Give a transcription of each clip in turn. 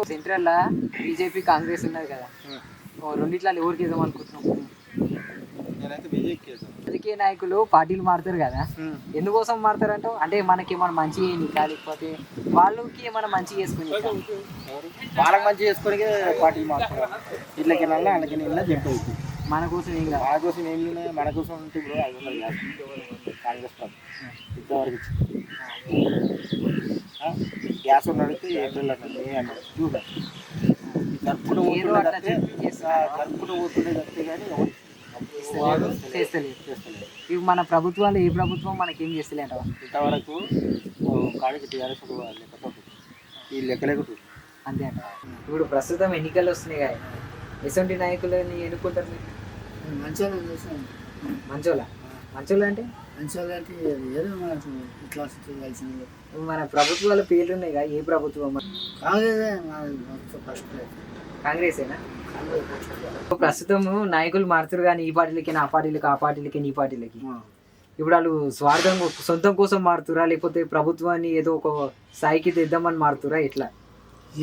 Central BJP Congress ఉన్నది కదా, రెండిట్లలో ఎవరికి వేద్దాం అనుకుంటున్నాం? నేనైతే బీజేపీకి రాజకీయ నాయకులు పార్టీలు మారుతారు కదా, ఎందుకోసం మారుతారంటే అంటే మనకి ఏమైనా మంచి చేయనికా, లేకపోతే వాళ్ళకి ఏమైనా మంచి చేసుకుని వాళ్ళకి మంచి చేసుకొని పార్టీలు మారుతున్నారు. ఇట్లకి వెళ్ళాలి వాళ్ళకి వెళ్ళినా జంపు అవుతుంది. మన కోసం ఏం కాదు, మన కోసం ఏం లేదు. మన కోసం ఉంటే ఇప్పుడు 500 గ్యాస్ కాంగ్రెస్ పార్టీ ఇంతవరకు గ్యాస్ ఉన్నడితే ఏప్రిల్ అన్నాడు చూడండి. కరుపుకుంటూ పోతుండే తప్పితే కానీ చేస్తలేదు. ఇవి మన ప్రభుత్వాలు ఏ ప్రభుత్వం మనకేం చేస్తలేట ఇంతవరకు కాడికి టీఆర్ఎస్ లెక్కతో ఈ లెక్కలేకుంటు అంతే అంట. ఇప్పుడు ప్రస్తుతం ఎన్నికలు వస్తున్నాయి కదా, ఎటువంటి నాయకులని ఎన్నుకుంటారు మీరు? మంచోళ్ళ అంటే ఏదో మనకు ఇట్లా కలిసింది. మన ప్రభుత్వాల పేర్లు ఉన్నాయి కదా, ఏ ప్రభుత్వం? కాంగ్రెసేనా? ప్రస్తుతం నాయకులు మారుతారు కానీ ఈ పార్టీలకి ఆ పార్టీలకి, ఆ పార్టీలకి ఈ పార్టీలకి. ఇప్పుడు వాళ్ళు స్వార్థం సొంతం కోసం మారుతురా, లేకపోతే ప్రభుత్వాన్ని ఏదో ఒక స్థాయికి తెద్దామని మారుతురా? ఎట్లా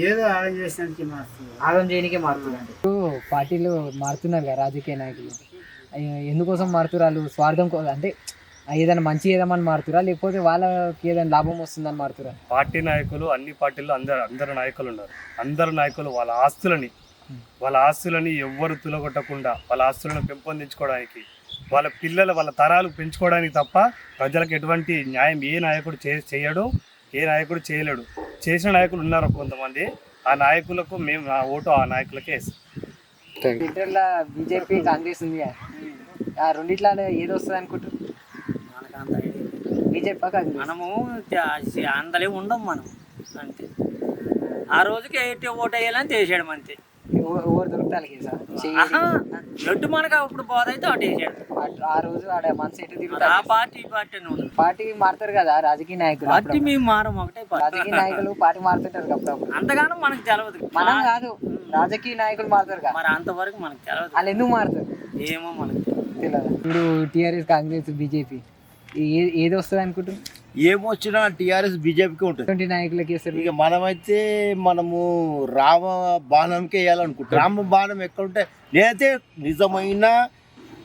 ఏదో ఆగం చేసడానికి మారుతున్నారు, ఆగం చేయడానికే మారుతున్నారు. అంటే పార్టీలు మారుతున్నారు కదా రాజకీయ నాయకులు, ఎందుకోసం మారుతున్నారు? వాళ్ళు స్వార్థం కోసం అంటే ఏదైనా మంచి ఏదామని మారుతురా, లేకపోతే వాళ్ళకి ఏదైనా లాభం వస్తుందని మారుతురా? పార్టీ నాయకులు అన్ని పార్టీల్లో అందరు నాయకులు ఉన్నారు. అందరు నాయకులు వాళ్ళ ఆస్తులని ఎవ్వరు తులగొట్టకుండా వాళ్ళ ఆస్తులను పెంపొందించుకోవడానికి, వాళ్ళ పిల్లలు వాళ్ళ తరాలు పెంచుకోవడానికి తప్ప ప్రజలకు ఎటువంటి న్యాయం ఏ నాయకుడు చేయడు, ఏ నాయకుడు చేయలేడు. చేసిన నాయకులు ఉన్నారు కొంతమంది, ఆ నాయకులకు మేము నా ఓటు ఆ నాయకులకే వేస్తాం. సెంట్రల్లో బీజేపీ కాంగ్రెస్ ఉంది కదా, ఆ రెండిట్లో ఏది వస్తుంది అనుకుంటారు? బీజేపీ మనము అందులో ఉండం మనం అంతే. ఆ రోజుకి ఓటు వేయాలని చేసాడు అంతే. ఎవరు దొరుకుతారు ఎటు మనకు ఇప్పుడు బాధ అయితే అటు వేసాడు. ఆ రోజు ఆడ మనసు ఎటు తిరుగుతారు? ఆ పార్టీ పార్టీ మారుతారు కదా రాజకీయ నాయకులు. పార్టీ మేము మారం ఒకటే రాజకీయ నాయకులు పార్టీ మారుతుంటారు కదా, అంతగానో మనకు తెలియదు. మనం కాదు, రాజకీయ నాయకులు మారుతారు కదా, మరి అంతవరకు మనకు తెలియదు. వాళ్ళు ఎందుకు మారుతారు ఏమో మనకు తెలియదు. ఇప్పుడు టీఆర్ఎస్ కాంగ్రెస్ బీజేపీ ఏది వస్తుంది అనుకుంటారు? ఏమొచ్చినా టీఆర్ఎస్ బీజేపీకి ఉంటుంది. నాయకులకి వేస్తారు. ఇక మనము రామ బాణంకే వేయాలనుకుంటాం. రామ బాణం ఎక్కడుంటే నేనైతే నిజమైన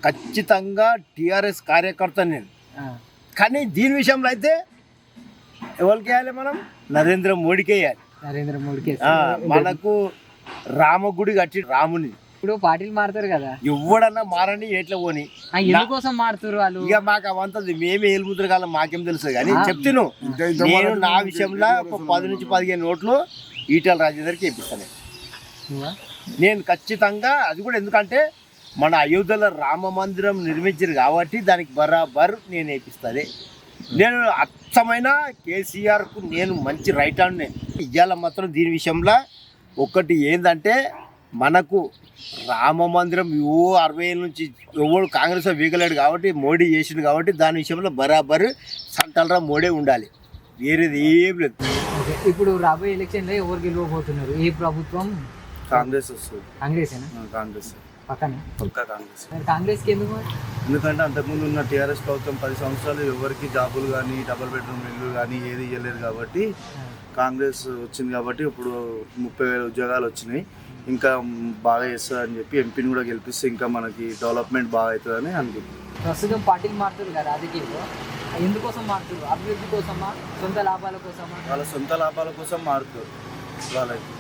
ఖచ్చితంగా టీఆర్ఎస్ కార్యకర్త నేను. కానీ దీని విషయంలో అయితే ఎవరికి వేయాలి? మనం నరేంద్ర మోడీకే వేయాలి. నరేంద్ర మోడీకి మనకు రామగుడి కట్టి రాముని. ఇప్పుడు పార్టీలు మారుతారు కదా, ఎవడన్నా మారని ఎట్లా పోని, ఎందుకోసం మారుతారు వాళ్ళు? ఇక మాకు అవంతది మేమే ఏలుముతురు కాలం మాకేం తెలుసు. కానీ చెప్తున్నాను, నేను నా విషయంలో ఒక 10 నుంచి 15 నోట్లు ఈటెల రాజేందర్కి వేపిస్తాను నేను ఖచ్చితంగా. అది కూడా ఎందుకంటే మన అయోధ్యలో రామ మందిరం నిర్మించారు కాబట్టి దానికి బరాబర్ నేను వేపిస్తాను. నేను అచ్చమైన కేసీఆర్కు నేను మంచి రైట్ హ్యాండ్. ఇవాళ మాత్రం దీని విషయంలో ఒకటి ఏంటంటే, మనకు రామ మందిరం 60 ఏళ్ళ నుంచి ఎవరు కాంగ్రెస్ వీగలేడు కాబట్టి మోడీ చేసిండు కాబట్టి దాని విషయంలో బరాబర్ సంటలరా మోడీ ఉండాలి, వేరేది ఏం లేదు. ఇప్పుడు రాబోయే ఎలక్షన్లో ఎవరు గెలవబోతున్నారు? ఏ ప్రభుత్వం? కాంగ్రెస్ వస్తుంది. కాంగ్రెసేనా? కాంగ్రెస్ పక్కన కాంగ్రెస్. కాంగ్రెస్కి ఎందుకు? ఎందుకంటే అంతకుముందు ఉన్న టీఆర్ఎస్ ప్రభుత్వం 10 సంవత్సరాలు ఎవరికి జాబులు కానీ డబుల్ బెడ్రూమ్ ఇల్లు కానీ ఏది ఇవ్వలేదు కాబట్టి కాంగ్రెస్ వచ్చింది. కాబట్టి ఇప్పుడు 30,000 ఉద్యోగాలు వచ్చినాయి. ఇంకా బాగా చేస్తుందని చెప్పి ఎంపీని కూడా గెలిపిస్తే ఇంకా మనకి డెవలప్మెంట్ బాగా అవుతుందని అనుకుంటున్నాను. ప్రస్తుతం పార్టీలు మారుతుంది కదా రాజకీయంలో, ఎందుకోసం మారుతారు? అభివృద్ధి కోసమా, సొంత లాభాల కోసమా? వాళ్ళ సొంత లాభాల కోసం మారుతారు. వాళ్ళకి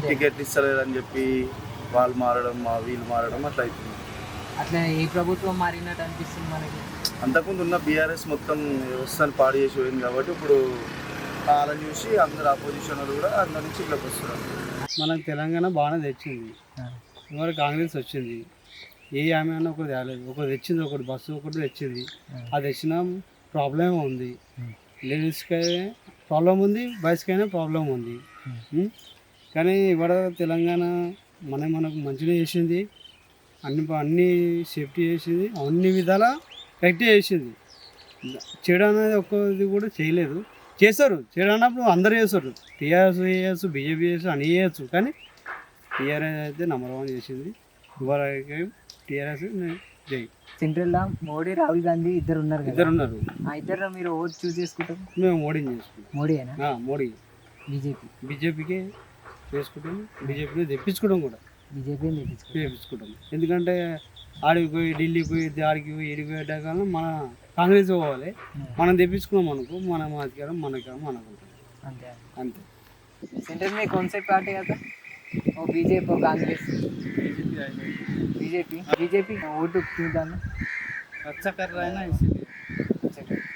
టికెట్ ఇస్తలేదని చెప్పి వాళ్ళు మారడం, వీళ్ళు మారడం అట్లా అవుతుంది. అట్లా ఏ ప్రభుత్వం మారినట్టు అనిపిస్తుంది మనకి? అంతకుముందు ఉన్న బీఆర్ఎస్ మొత్తం వ్యవస్థను పాడు చేసి పోయింది కాబట్టి ఇప్పుడు వాళ్ళని చూసి అందరు అపోజిషన్ కూడా అందరి నుంచి ఇట్లోకి వస్తున్నారు. మనకు తెలంగాణ బాగానే తెచ్చింది, ఇవాళ కాంగ్రెస్ వచ్చింది. ఏ ఆమె అన్నా ఒకటి తేలేదు, ఒకటి తెచ్చింది, ఒకటి బస్సు ఒకటి తెచ్చింది. అది తెచ్చిన ప్రాబ్లం ఉంది, లేడీస్కైనా ప్రాబ్లం ఉంది, బాయ్స్కైనా ప్రాబ్లం ఉంది. కానీ ఇవాళ తెలంగాణ మనకు మంచిగా చేసింది, అన్ని సేఫ్టీ చేసింది, అన్ని విధాలా కరెక్ట్ చేసింది. చేయడం అనేది ఒక్కది కూడా చేయలేదు. చేస్తారు, చేయడన్నప్పుడు అందరూ చేస్తారు. టీఆర్ఎస్ చేయొచ్చు, బీజేపీ చేయొచ్చు, అన్నీ చేయొచ్చు. కానీ టీఆర్ఎస్ అయితే నెంబర్ 1 చేసింది. ఇవాళ టీఆర్ఎస్ జై. సెంట్రల్లో మోడీ, రాహుల్ గాంధీ ఇద్దరు ఉన్నారు. ఇద్దరు మీరు ఓటు చూస్ చేసుకుంటారు? మేము మోడీని చేసుకుంటాం. మోడీనా? మోడీ. బీజేపీకి చేసుకుంటాం, బీజేపీని తెప్పించుకోవడం కూడా బీజేపీ తెప్పించుకుంటాం. ఎందుకంటే ఆడికి పోయి ఢిల్లీకి పోయి ఆడికి పోయి ఇడికి పోయేటకాలం మన కాంగ్రెస్ పోవాలి, మనం తెప్పించుకున్నాం అనుకో మన అధికారం మనకు ఉంటుంది అంతే అంతే. सेंटर में कौन से पार्टी आता वो बीजेपी और कांग्रेस बीजेपी बीजेपी वोट क्यों डालना अच्छा कर रहा है ना इसीलिए